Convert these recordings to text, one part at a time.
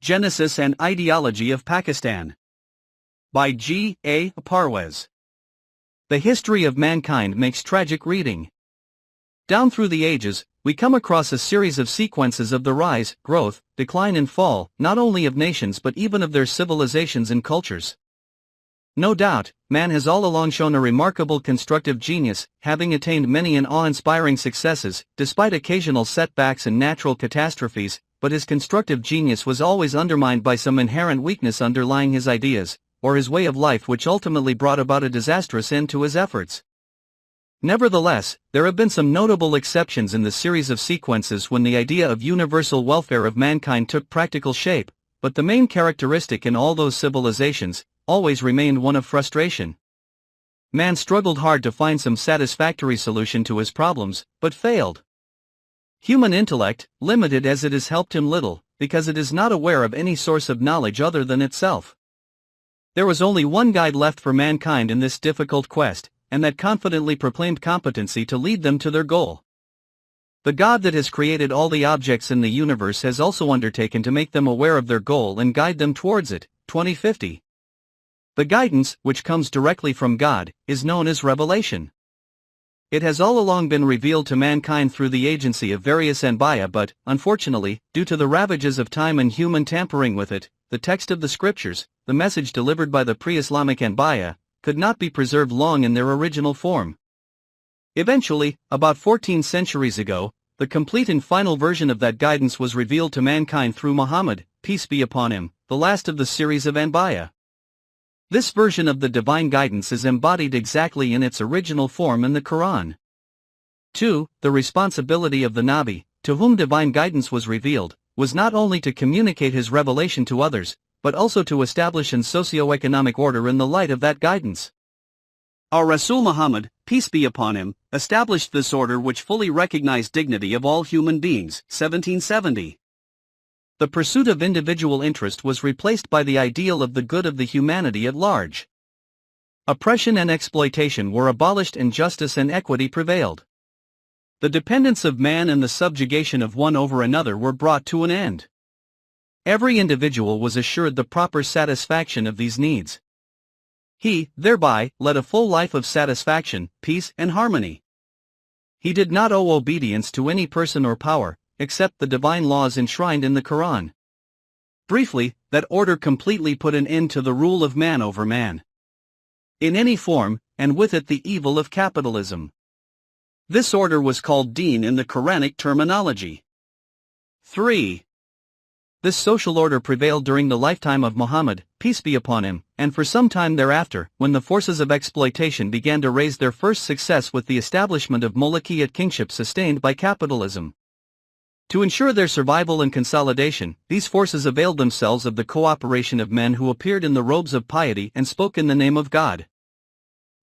Genesis and Ideology of Pakistan. By G. A. Parwez. The history of mankind makes tragic reading. Down through the ages, we come across a series of sequences of the rise, growth, decline and fall, not only of nations but even of their civilizations and cultures. No doubt, man has all along shown a remarkable constructive genius, having attained many and awe-inspiring successes, despite occasional setbacks and natural catastrophes, but his constructive genius was always undermined by some inherent weakness underlying his ideas, or his way of life, which ultimately brought about a disastrous end to his efforts. Nevertheless, there have been some notable exceptions in the series of sequences when the idea of universal welfare of mankind took practical shape, but the main characteristic in all those civilizations always remained one of frustration. Man struggled hard to find some satisfactory solution to his problems, but failed. Human intellect, limited as it is, helped him little, because it is not aware of any source of knowledge other than itself. There was only one guide left for mankind in this difficult quest, and that confidently proclaimed competency to lead them to their goal. The God that has created all the objects in the universe has also undertaken to make them aware of their goal and guide them towards it. 2050. The guidance, which comes directly from God, is known as revelation. It has all along been revealed to mankind through the agency of various anbiya, but, unfortunately, due to the ravages of time and human tampering with it, the text of the scriptures, the message delivered by the pre-Islamic anbiya, could not be preserved long in their original form. Eventually, about 14 centuries ago, the complete and final version of that guidance was revealed to mankind through Muhammad, peace be upon him, the last of the series of anbiya. This version of the divine guidance is embodied exactly in its original form in the Quran. 2. The responsibility of the Nabi, to whom divine guidance was revealed, was not only to communicate his revelation to others, but also to establish an socio-economic order in the light of that guidance. Our Rasul Muhammad, peace be upon him, established this order which fully recognized dignity of all human beings. 1770. The pursuit of individual interest was replaced by the ideal of the good of the humanity at large. Oppression and exploitation were abolished and justice and equity prevailed. The dependence of man and the subjugation of one over another were brought to an end. Every individual was assured the proper satisfaction of these needs. He, thereby, led a full life of satisfaction, peace, and harmony. He did not owe obedience to any person or power, except the divine laws enshrined in the Quran. Briefly, that order completely put an end to the rule of man over man, in any form, and with it the evil of capitalism. This order was called Deen in the Quranic terminology. 3. This social order prevailed during the lifetime of Muhammad, peace be upon him, and for some time thereafter, when the forces of exploitation began to raise their first success with the establishment of Mulkiyyat kingship sustained by capitalism. To ensure their survival and consolidation, these forces availed themselves of the cooperation of men who appeared in the robes of piety and spoke in the name of God.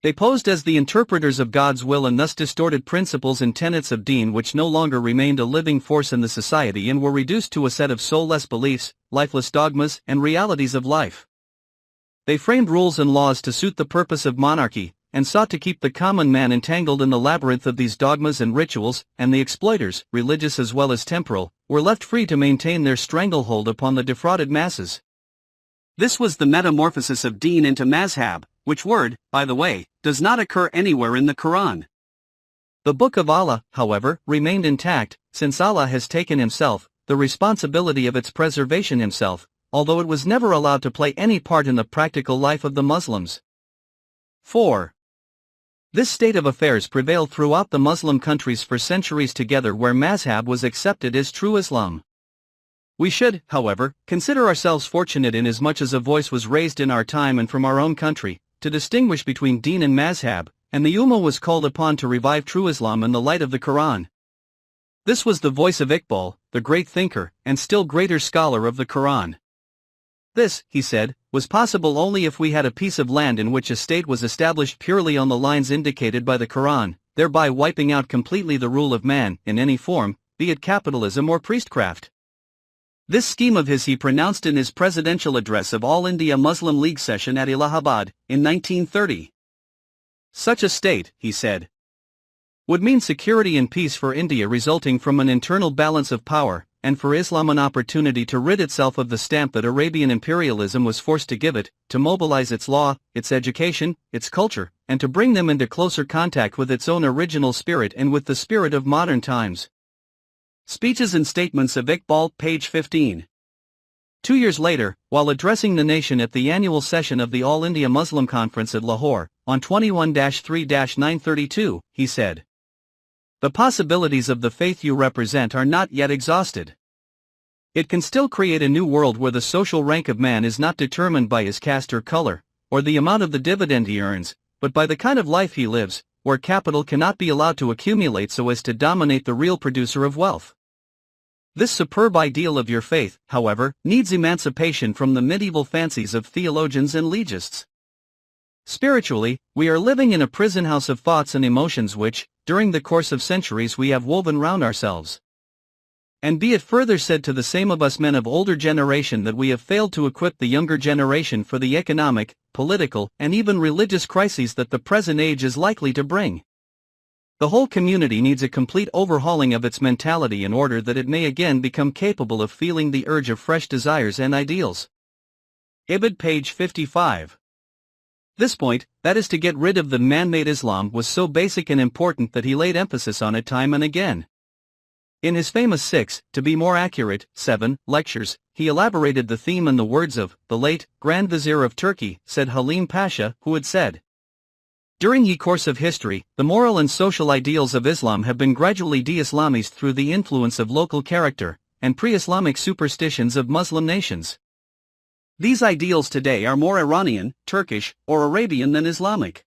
They posed as the interpreters of God's will and thus distorted principles and tenets of Deen which no longer remained a living force in the society and were reduced to a set of soulless beliefs, lifeless dogmas, and realities of life. They framed rules and laws to suit the purpose of monarchy, and sought to keep the common man entangled in the labyrinth of these dogmas and rituals, and the exploiters, religious as well as temporal, were left free to maintain their stranglehold upon the defrauded masses. This was the metamorphosis of Deen into Mazhab, which word, by the way, does not occur anywhere in the Quran. The Book of Allah, however, remained intact, since Allah has taken himself the responsibility of its preservation himself, although it was never allowed to play any part in the practical life of the Muslims. 4. This state of affairs prevailed throughout the Muslim countries for centuries together, where Mazhab was accepted as true Islam. We should, however, consider ourselves fortunate inasmuch as a voice was raised in our time and from our own country, to distinguish between Deen and Mazhab, and the Ummah was called upon to revive true Islam in the light of the Quran. This was the voice of Iqbal, the great thinker, and still greater scholar of the Quran. This, he said, was possible only if we had a piece of land in which a state was established purely on the lines indicated by the Quran, thereby wiping out completely the rule of man, in any form, be it capitalism or priestcraft. This scheme of his he pronounced in his presidential address of All India Muslim League session at Allahabad, in 1930. Such a state, he said, would mean security and peace for India resulting from an internal balance of power, and for Islam an opportunity to rid itself of the stamp that Arabian imperialism was forced to give it, to mobilize its law, its education, its culture, and to bring them into closer contact with its own original spirit and with the spirit of modern times. Speeches and Statements of Iqbal, page 15. 2 years later, while addressing the nation at the annual session of the All India Muslim Conference at Lahore, on 21-3-932, he said, "The possibilities of the faith you represent are not yet exhausted. It can still create a new world where the social rank of man is not determined by his caste or color, or the amount of the dividend he earns, but by the kind of life he lives, where capital cannot be allowed to accumulate so as to dominate the real producer of wealth. This superb ideal of your faith, however, needs emancipation from the medieval fancies of theologians and legists. Spiritually, we are living in a prison house of thoughts and emotions which, during the course of centuries we have woven round ourselves. And be it further said to the same of us men of older generation that we have failed to equip the younger generation for the economic, political, and even religious crises that the present age is likely to bring. The whole community needs a complete overhauling of its mentality in order that it may again become capable of feeling the urge of fresh desires and ideals." Abid, page 55. This point, that is to get rid of the man-made Islam, was so basic and important that he laid emphasis on it time and again. In his famous 6, to be more accurate, 7, lectures, he elaborated the theme in the words of the late Grand Vizier of Turkey, said Halim Pasha, who had said, "During the course of history, the moral and social ideals of Islam have been gradually de-Islamized through the influence of local character and pre-Islamic superstitions of Muslim nations. These ideals today are more Iranian, Turkish, or Arabian than Islamic.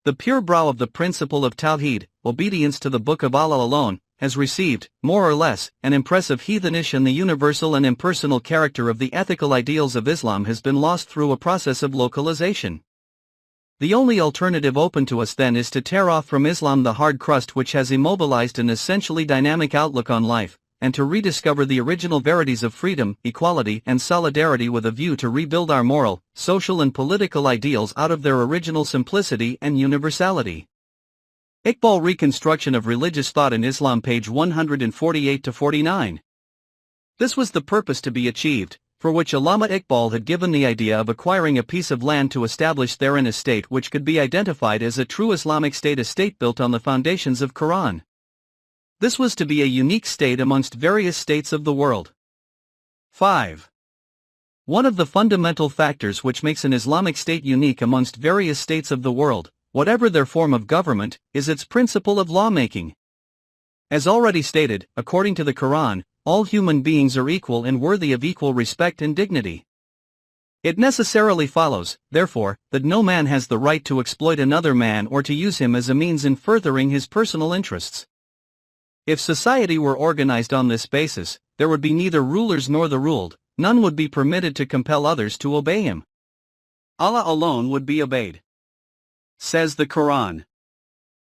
The pure brow of the principle of Tawheed, obedience to the Book of Allah alone, has received, more or less, an impressive heathenish, and the universal and impersonal character of the ethical ideals of Islam has been lost through a process of localization. The only alternative open to us then is to tear off from Islam the hard crust which has immobilized an essentially dynamic outlook on life, and to rediscover the original verities of freedom, equality, and solidarity with a view to rebuild our moral, social and political ideals out of their original simplicity and universality." Iqbal, Reconstruction of Religious Thought in Islam, page 148-49. This was the purpose to be achieved, for which Allama Iqbal had given the idea of acquiring a piece of land to establish therein a state which could be identified as a true Islamic state, a state built on the foundations of Quran. This was to be a unique state amongst various states of the world. 5. One of the fundamental factors which makes an Islamic state unique amongst various states of the world, whatever their form of government, is its principle of lawmaking. As already stated, according to the Quran, all human beings are equal and worthy of equal respect and dignity. It necessarily follows, therefore, that no man has the right to exploit another man or to use him as a means in furthering his personal interests. If society were organized on this basis, there would be neither rulers nor the ruled, none would be permitted to compel others to obey him. Allah alone would be obeyed. Says the Quran,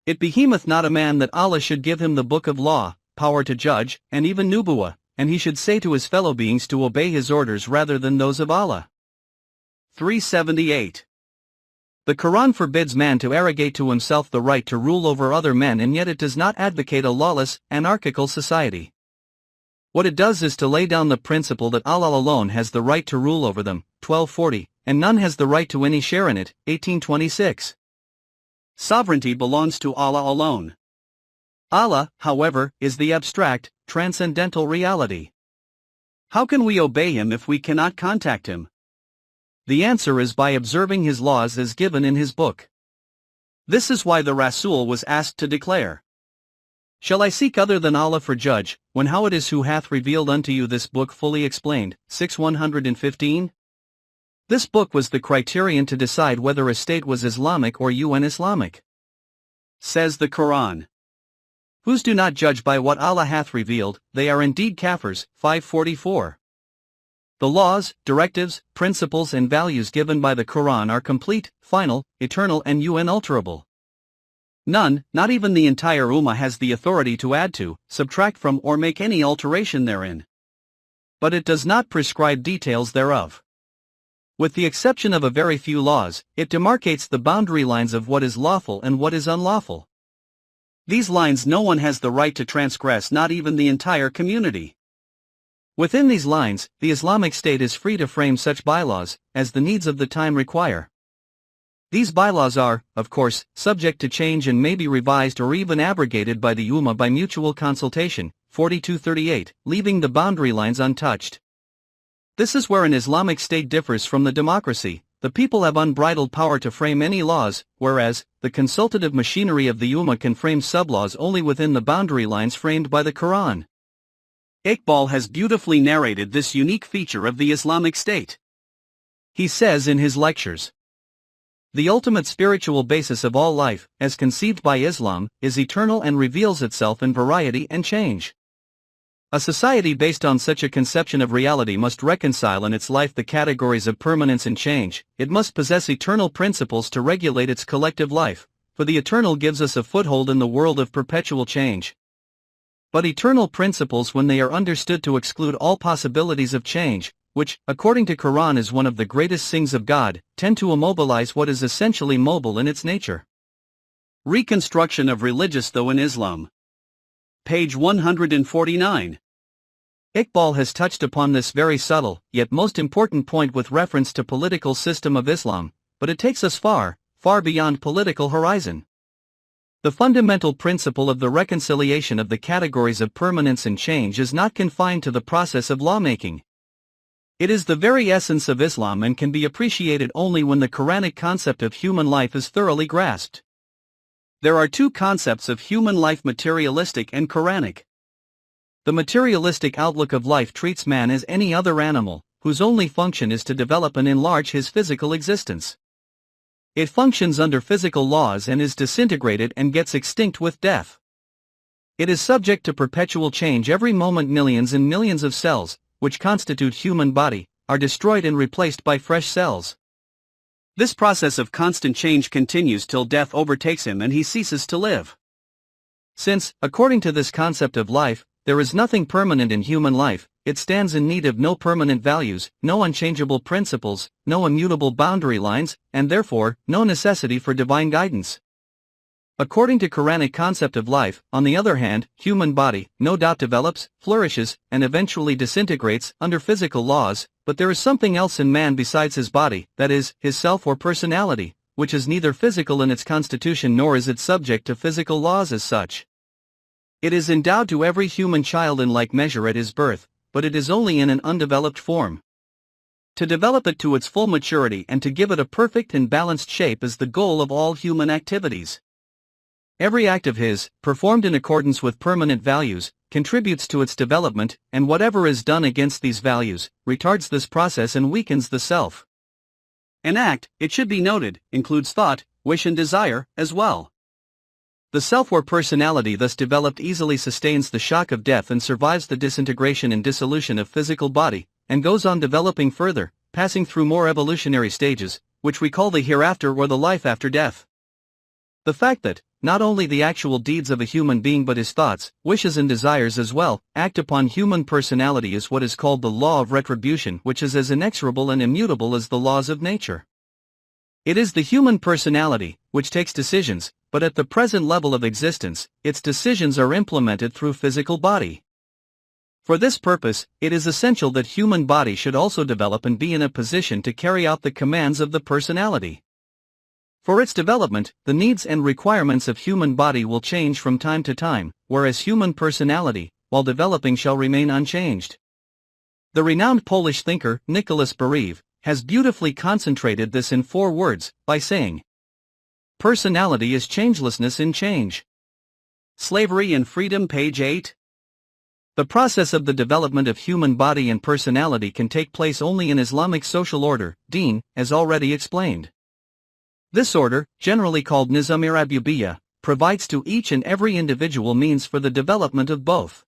"It behemoth not a man that Allah should give him the book of law, power to judge, and even nubuwah, and he should say to his fellow beings to obey his orders rather than those of Allah." 378. The Quran forbids man to arrogate to himself the right to rule over other men, and yet it does not advocate a lawless, anarchical society. What it does is to lay down the principle that Allah alone has the right to rule over them, 1240, and none has the right to any share in it, 1826. Sovereignty belongs to Allah alone. Allah, however, is the abstract, transcendental reality. How can we obey him if we cannot contact him? The answer is by observing his laws as given in his book. This is why the Rasul was asked to declare, "Shall I seek other than Allah for judge, when how it is who hath revealed unto you this book fully explained?" 6:115. This book was the criterion to decide whether a state was Islamic or un-Islamic. Says the Quran, "Whose do not judge by what Allah hath revealed, they are indeed kafirs." 544. The laws, directives, principles and values given by the Quran are complete, final, eternal and unalterable. None, not even the entire Ummah, has the authority to add to, subtract from or make any alteration therein. But it does not prescribe details thereof. With the exception of a very few laws, it demarcates the boundary lines of what is lawful and what is unlawful. These lines no one has the right to transgress, not even the entire community. Within these lines, the Islamic State is free to frame such bylaws as the needs of the time require. These bylaws are, of course, subject to change and may be revised or even abrogated by the Ummah by mutual consultation, 4238, leaving the boundary lines untouched. This is where an Islamic State differs from the democracy. The people have unbridled power to frame any laws, whereas the consultative machinery of the Ummah can frame sub-laws only within the boundary lines framed by the Quran. Iqbal has beautifully narrated this unique feature of the Islamic State. He says in his lectures, "The ultimate spiritual basis of all life, as conceived by Islam, is eternal and reveals itself in variety and change. A society based on such a conception of reality must reconcile in its life the categories of permanence and change. It must possess eternal principles to regulate its collective life, for the eternal gives us a foothold in the world of perpetual change. But eternal principles, when they are understood to exclude all possibilities of change, which, according to Quran is one of the greatest sins of God, tend to immobilize what is essentially mobile in its nature." Reconstruction of religious though in Islam. Page 149. Iqbal has touched upon this very subtle, yet most important point with reference to political system of Islam, but it takes us far, far beyond political horizon. The fundamental principle of the reconciliation of the categories of permanence and change is not confined to the process of lawmaking. It is the very essence of Islam and can be appreciated only when the Quranic concept of human life is thoroughly grasped. There are two concepts of human life: materialistic and Quranic. The materialistic outlook of life treats man as any other animal, whose only function is to develop and enlarge his physical existence. It functions under physical laws and is disintegrated and gets extinct with death. It is subject to perpetual change every moment. Millions and millions of cells, which constitute human body, are destroyed and replaced by fresh cells. This process of constant change continues till death overtakes him and he ceases to live. Since, according to this concept of life, there is nothing permanent in human life, it stands in need of no permanent values, no unchangeable principles, no immutable boundary lines, and therefore, no necessity for divine guidance. According to Quranic concept of life, on the other hand, human body, no doubt develops, flourishes, and eventually disintegrates under physical laws, but there is something else in man besides his body, that is, his self or personality, which is neither physical in its constitution nor is it subject to physical laws as such. It is endowed to every human child in like measure at his birth, but it is only in an undeveloped form. To develop it to its full maturity and to give it a perfect and balanced shape is the goal of all human activities. Every act of his, performed in accordance with permanent values, contributes to its development, and whatever is done against these values, retards this process and weakens the self. An act, it should be noted, includes thought, wish and desire, as well. The self or personality thus developed easily sustains the shock of death and survives the disintegration and dissolution of physical body, and goes on developing further, passing through more evolutionary stages, which we call the hereafter or the life after death. The fact that, not only the actual deeds of a human being but his thoughts, wishes and desires as well, act upon human personality is what is called the law of retribution, which is as inexorable and immutable as the laws of nature. It is the human personality, which takes decisions, but at the present level of existence, its decisions are implemented through physical body. For this purpose, it is essential that human body should also develop and be in a position to carry out the commands of the personality. For its development, the needs and requirements of human body will change from time to time, whereas human personality, while developing, shall remain unchanged. The renowned Polish thinker, Nicholas Berev, has beautifully concentrated this in 4 words, by saying, "Personality is changelessness in change." Slavery and Freedom, page 8. The process of the development of human body and personality can take place only in Islamic social order, Deen, as already explained. This order, generally called Nizam-e-Rabubiyyah, provides to each and every individual means for the development of both.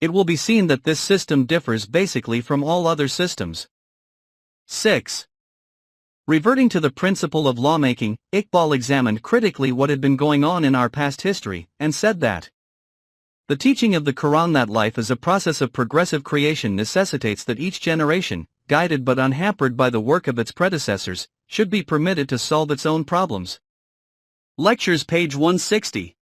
It will be seen that this system differs basically from all other systems. 6. Reverting to the principle of lawmaking, Iqbal examined critically what had been going on in our past history, and said that the teaching of the Quran that life is a process of progressive creation necessitates that each generation, guided but unhampered by the work of its predecessors, should be permitted to solve its own problems. Lectures, page 160.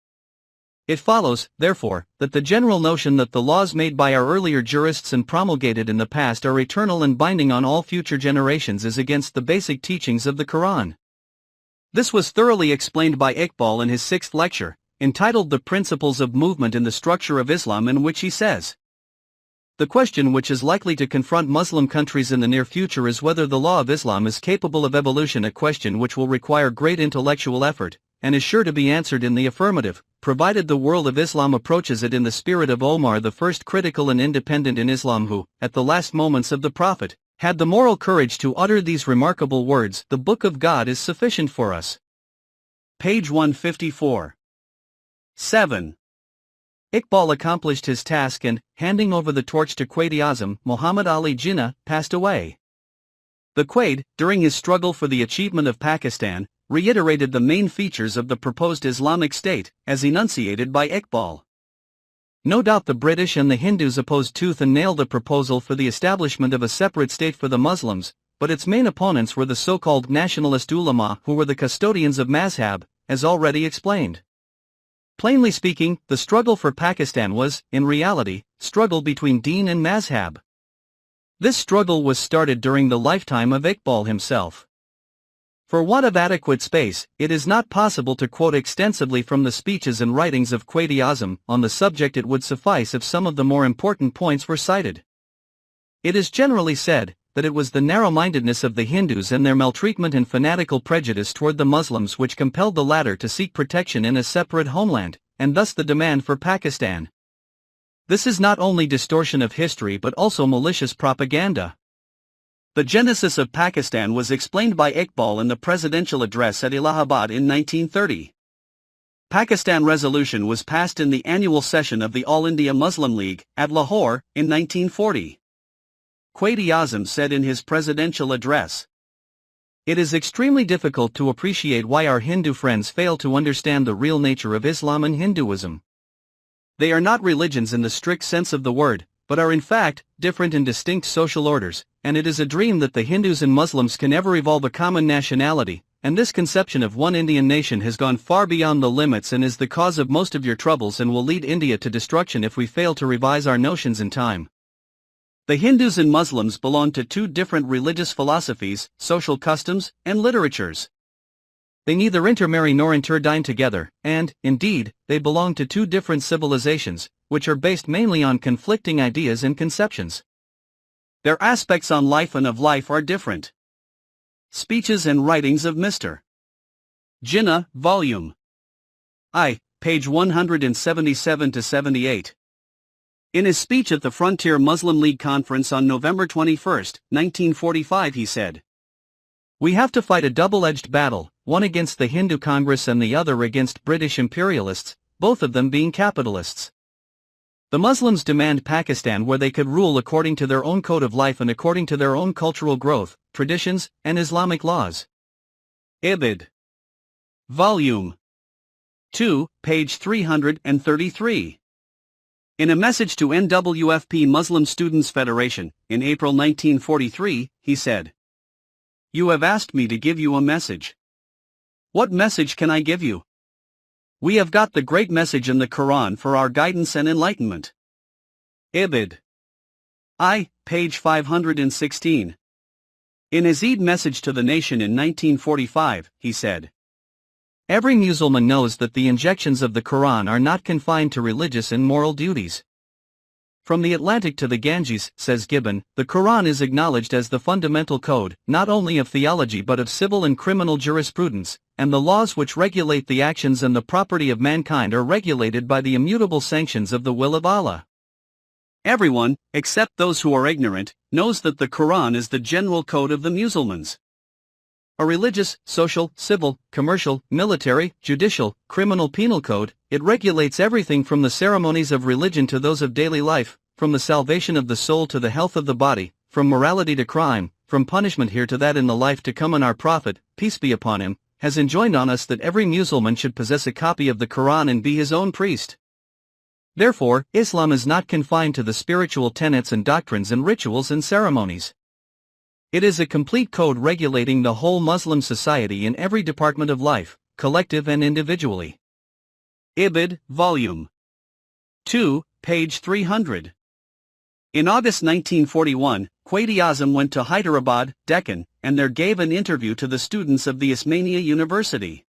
It follows, therefore, that the general notion that the laws made by our earlier jurists and promulgated in the past are eternal and binding on all future generations is against the basic teachings of the Quran. This was thoroughly explained by Iqbal in his 6th lecture, entitled The Principles of Movement in the Structure of Islam, in which he says, "The question which is likely to confront Muslim countries in the near future is whether the law of Islam is capable of evolution, a question which will require great intellectual effort, and is sure to be answered in the affirmative, provided the world of Islam approaches it in the spirit of Omar, the first critical and independent in Islam who, at the last moments of the Prophet, had the moral courage to utter these remarkable words, 'The Book of God is sufficient for us.'" Page 154. 7. Iqbal accomplished his task and, handing over the torch to Quaid-e-Azam, Muhammad Ali Jinnah, passed away. The Quaid, during his struggle for the achievement of Pakistan, reiterated the main features of the proposed Islamic State, as enunciated by Iqbal. No doubt the British and the Hindus opposed tooth and nail the proposal for the establishment of a separate state for the Muslims, but its main opponents were the so-called nationalist ulama, who were the custodians of mazhab, as already explained. Plainly speaking, the struggle for Pakistan was, in reality, struggle between deen and mazhab. This struggle was started during the lifetime of Iqbal himself. For want of adequate space, it is not possible to quote extensively from the speeches and writings of Quaid-e-Azam on the subject. It would suffice if some of the more important points were cited. It is generally said that it was the narrow-mindedness of the Hindus and their maltreatment and fanatical prejudice toward the Muslims which compelled the latter to seek protection in a separate homeland, and thus the demand for Pakistan. This is not only distortion of history but also malicious propaganda. The genesis of Pakistan was explained by Iqbal in the presidential address at Allahabad in 1930. Pakistan resolution was passed in the annual session of the All India Muslim League, at Lahore, in 1940. Quaid-e-Azam said in his presidential address, "It is extremely difficult to appreciate why our Hindu friends fail to understand the real nature of Islam and Hinduism. They are not religions in the strict sense of the word, but are in fact different and distinct social orders, and it is a dream that the Hindus and Muslims can ever evolve a common nationality, and this conception of one Indian nation has gone far beyond the limits and is the cause of most of your troubles and will lead India to destruction if we fail to revise our notions in time. The Hindus and Muslims belong to two different religious philosophies, social customs, and literatures. They neither intermarry nor interdine together, and, indeed, they belong to two different civilizations, which are based mainly on conflicting ideas and conceptions. Their aspects on life and of life are different." Speeches and Writings of Mr. Jinnah, Volume I, page 177-78. In his speech at the Frontier Muslim League Conference on November 21, 1945, he said, "We have to fight a double-edged battle, one against the Hindu Congress and the other against British imperialists, both of them being capitalists. The Muslims demand Pakistan where they could rule according to their own code of life and according to their own cultural growth, traditions, and Islamic laws." Abid. Volume 2, page 333. In a message to NWFP Muslim Students Federation, in April 1943, he said, "You have asked me to give you a message. What message can I give you? We have got the great message in the Quran for our guidance and enlightenment." Abid. I, page 516. In his Eid message to the nation in 1945, he said, "Every Muslim knows that the injections of the Quran are not confined to religious and moral duties. From the Atlantic to the Ganges," says Gibbon, "the Quran is acknowledged as the fundamental code, not only of theology but of civil and criminal jurisprudence, and the laws which regulate the actions and the property of mankind are regulated by the immutable sanctions of the will of Allah. Everyone, except those who are ignorant, knows that the Quran is the general code of the Muslims. A religious, social, civil, commercial, military, judicial, criminal penal code, it regulates everything from the ceremonies of religion to those of daily life, from the salvation of the soul to the health of the body, from morality to crime, from punishment here to that in the life to come. And our Prophet, peace be upon him, has enjoined on us that every Muslim should possess a copy of the Quran and be his own priest. Therefore, Islam is not confined to the spiritual tenets and doctrines and rituals and ceremonies. It is a complete code regulating the whole Muslim society in every department of life, collective and individually. Ibid, Volume 2, page 300. In August 1941, Quaid-e-Azam went to Hyderabad, Deccan, and there gave an interview to the students of the Osmania University.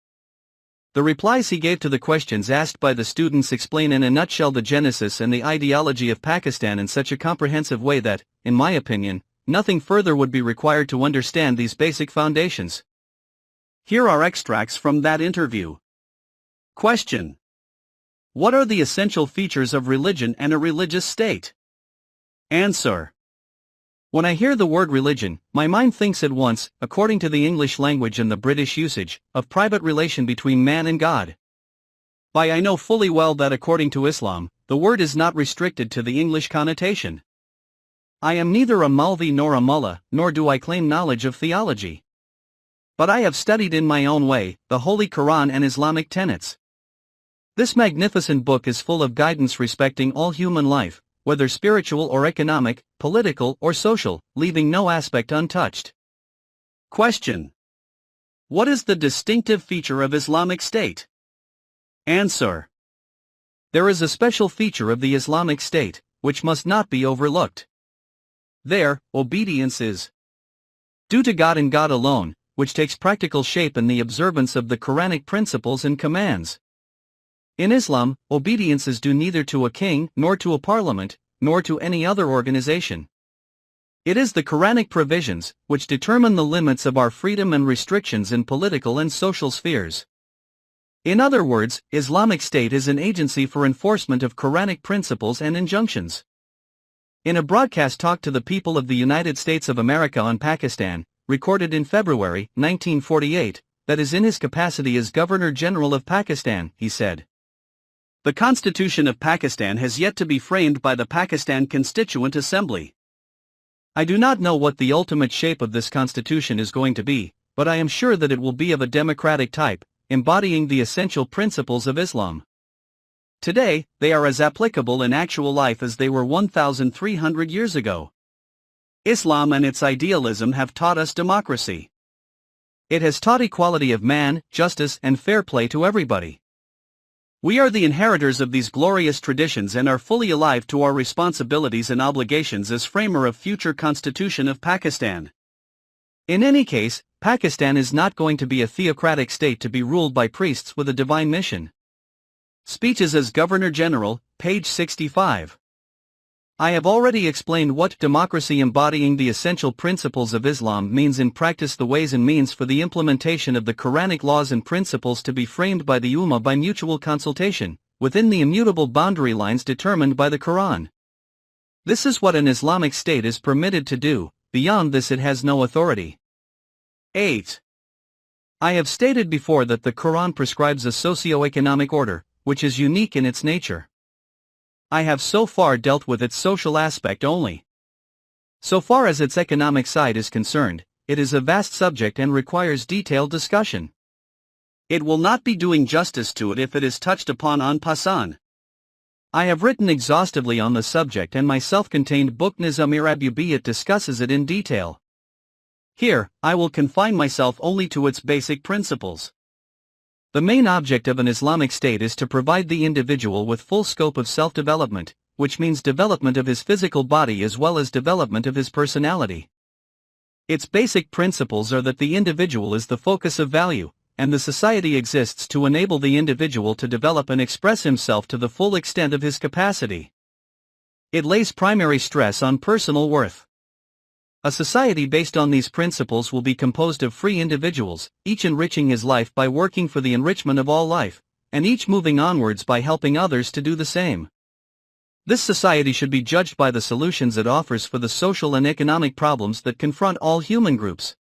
The replies he gave to the questions asked by the students explain in a nutshell the genesis and the ideology of Pakistan in such a comprehensive way that, in my opinion, nothing further would be required to understand these basic foundations. Here are extracts from that interview. Question: what are the essential features of religion and a religious state? Answer: when I hear the word religion, my mind thinks at once, according to the English language and the British usage, of private relation between man and God. But I know fully well that according to Islam, the word is not restricted to the English connotation. I am neither a Maulvi nor a mullah, nor do I claim knowledge of theology. But I have studied in my own way, the Holy Quran and Islamic tenets. This magnificent book is full of guidance respecting all human life, whether spiritual or economic, political or social, leaving no aspect untouched. Question: what is the distinctive feature of Islamic State? Answer: there is a special feature of the Islamic State, which must not be overlooked. There, obedience is due to God and God alone, which takes practical shape in the observance of the Quranic principles and commands. In Islam, obedience is due neither to a king, nor to a parliament, nor to any other organization. It is the Quranic provisions, which determine the limits of our freedom and restrictions in political and social spheres. In other words, Islamic State is an agency for enforcement of Quranic principles and injunctions. In a broadcast talk to the people of the United States of America on Pakistan, recorded in February 1948, that is in his capacity as Governor General of Pakistan, he said, "The Constitution of Pakistan has yet to be framed by the Pakistan Constituent Assembly. I do not know what the ultimate shape of this constitution is going to be, but I am sure that it will be of a democratic type, embodying the essential principles of Islam. Today, they are as applicable in actual life as they were 1,300 years ago. Islam and its idealism have taught us democracy. It has taught equality of man, justice and fair play to everybody. We are the inheritors of these glorious traditions and are fully alive to our responsibilities and obligations as framer of future Constitution of Pakistan. In any case, Pakistan is not going to be a theocratic state to be ruled by priests with a divine mission." Speeches as Governor General, page 65. I have already explained what democracy embodying the essential principles of Islam means in practice, the ways and means for the implementation of the Quranic laws and principles to be framed by the Ummah by mutual consultation, within the immutable boundary lines determined by the Quran. This is what an Islamic state is permitted to do, beyond this it has no authority. 8. I have stated before that the Quran prescribes a socio-economic order, which is unique in its nature. I have so far dealt with its social aspect only. So far as its economic side is concerned, it is a vast subject and requires detailed discussion. It will not be doing justice to it if it is touched upon en passant. I have written exhaustively on the subject and my self-contained book Nizam-e-Rabbubiyat discusses it in detail. Here, I will confine myself only to its basic principles. The main object of an Islamic state is to provide the individual with full scope of self-development, which means development of his physical body as well as development of his personality. Its basic principles are that the individual is the focus of value, and the society exists to enable the individual to develop and express himself to the full extent of his capacity. It lays primary stress on personal worth. A society based on these principles will be composed of free individuals, each enriching his life by working for the enrichment of all life, and each moving onwards by helping others to do the same. This society should be judged by the solutions it offers for the social and economic problems that confront all human groups.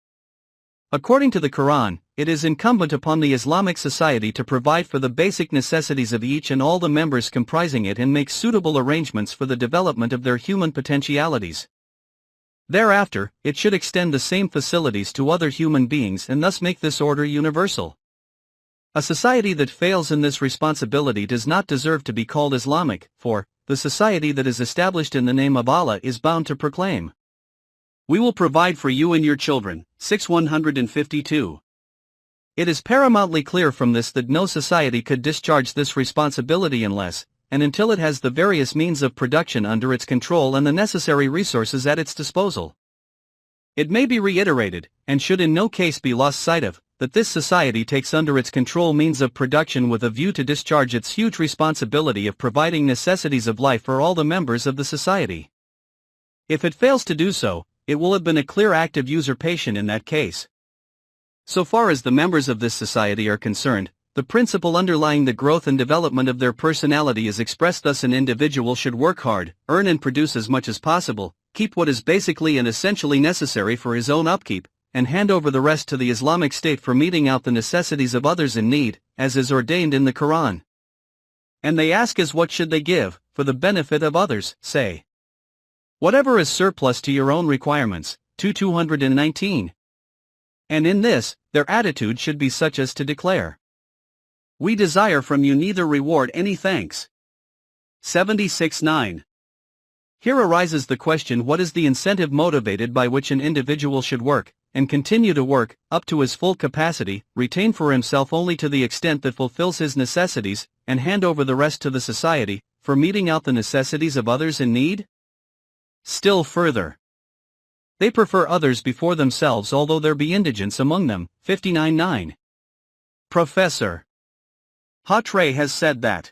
According to the Quran, it is incumbent upon the Islamic society to provide for the basic necessities of each and all the members comprising it and make suitable arrangements for the development of their human potentialities. Thereafter, it should extend the same facilities to other human beings and thus make this order universal. A society that fails in this responsibility does not deserve to be called Islamic, for the society that is established in the name of Allah is bound to proclaim, "We will provide for you and your children." 6:152. It is paramountly clear from this that no society could discharge this responsibility unless, and until it has the various means of production under its control and the necessary resources at its disposal. It may be reiterated, and should in no case be lost sight of, that this society takes under its control means of production with a view to discharge its huge responsibility of providing necessities of life for all the members of the society. If it fails to do so, it will have been a clear act of usurpation in that case. So far as the members of this society are concerned, the principle underlying the growth and development of their personality is expressed thus: an individual should work hard, earn and produce as much as possible, keep what is basically and essentially necessary for his own upkeep, and hand over the rest to the Islamic State for meting out the necessities of others in need, as is ordained in the Quran. And they ask us, what should they give, for the benefit of others? Say, whatever is surplus to your own requirements. 219. And in this, their attitude should be such as to declare, we desire from you neither reward any thanks. 76-9. Here arises the question: what is the incentive motivated by which an individual should work, and continue to work, up to his full capacity, retain for himself only to the extent that fulfills his necessities, and hand over the rest to the society, for meeting out the necessities of others in need? Still further, they prefer others before themselves although there be indigence among them. 59-9. Professor Hatre has said that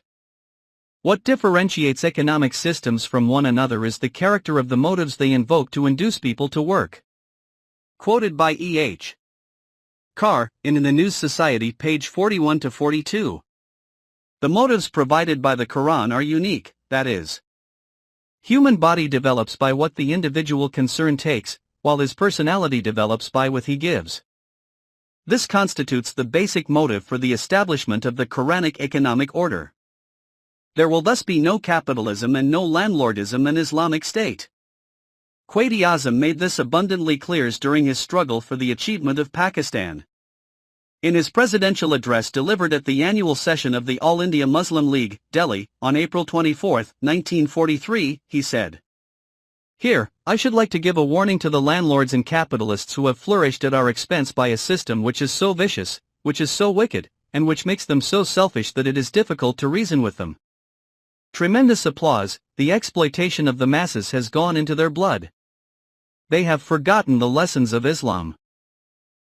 what differentiates economic systems from one another is the character of the motives they invoke to induce people to work. Quoted by E.H. Carr, in The New Society, page 41-42. The motives provided by the Quran are unique, that is, human body develops by what the individual concerned takes, while his personality develops by what he gives. This constitutes the basic motive for the establishment of the Quranic economic order. There will thus be no capitalism and no landlordism in Islamic State. Quaid-e-Azam made this abundantly clear during his struggle for the achievement of Pakistan. In his presidential address delivered at the annual session of the All India Muslim League, Delhi, on April 24, 1943, he said, "Here, I should like to give a warning to the landlords and capitalists who have flourished at our expense by a system which is so vicious, which is so wicked, and which makes them so selfish that it is difficult to reason with them." Tremendous applause. The exploitation of the masses has gone into their blood. They have forgotten the lessons of Islam.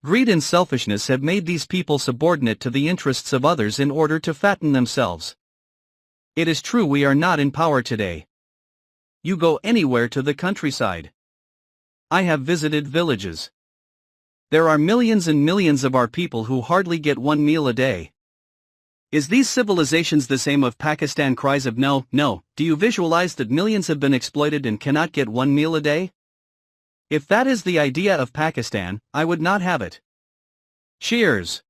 Greed and selfishness have made these people subordinate to the interests of others in order to fatten themselves. It is true we are not in power today. You go anywhere to the countryside. I have visited villages. There are millions and millions of our people who hardly get one meal a day. Is these civilizations the same of Pakistan? Cries of no, no. Do you visualize that millions have been exploited and cannot get one meal a day? If that is the idea of Pakistan, I would not have it. Cheers.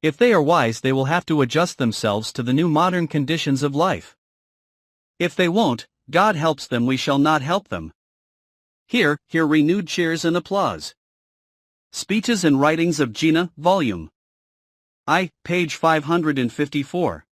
If they are wise, they will have to adjust themselves to the new modern conditions of life. If they won't, God helps them, we shall not help them. Here renewed cheers and applause. Speeches and Writings of Jinnah, Volume I, page 554.